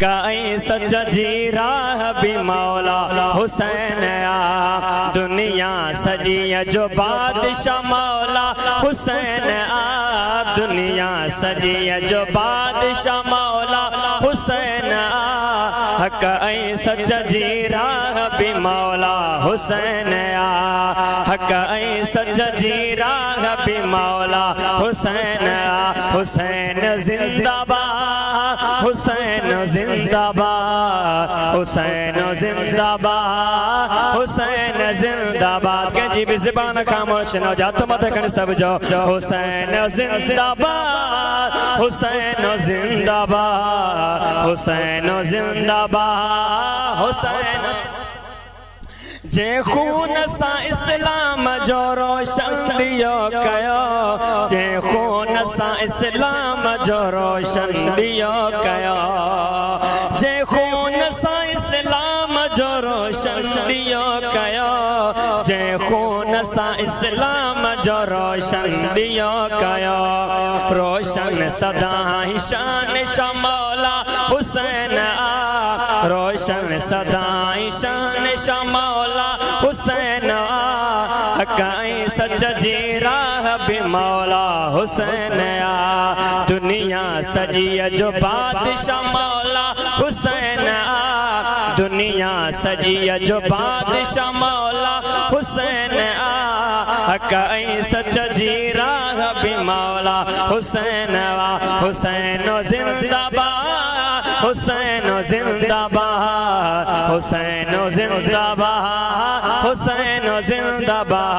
कई सच जी राह भी मौला हुसैन आ दुनिया सजी जो बादशाह मौला हुसैन आ दुनिया सजी जो बादशाह मौला हुसैन आ कई सच जी राह भी मौला हुसैन आ कई सच जी राह भी मौला हुसैन आ हुसैन जिंदाबाद हुसैन जिंदाबाद हुसैन जिंदाबाद हुसैन जिंदाबाद के जी भी ज़बान खामोश न जा तुम तकन सब जो हुसैन जिंदाबाद हुसैन जिंदाबाद हुसैन जिंदाबाद हुसैन जे खून सा इस्लाम जो रोशन दियो कयो जे खून सा इस्लाम जो रोशन दियो कयो जे खून सा इस्लाम जो रोशन दियो कयो जे खून सा इस्लाम जो रोशन दियो कयो रोशन सदा ही शान शाह मौला हुसैन आ रोशन सदा ही शान शाह मौला हुसैन आ कई सच जी राह भी मौला हुसैन आ दुनिया सजी जो बादशाह मौला हुसैन आ दुनिया सजी जो बादशाह मौला हुसैन आ कई सच जी राह भी मौला हुसैन आ हुसैन जिंदाबाद हुसैन जिंदाबाद हुसैन जिंदाबाद हुसैन जिंदाबाद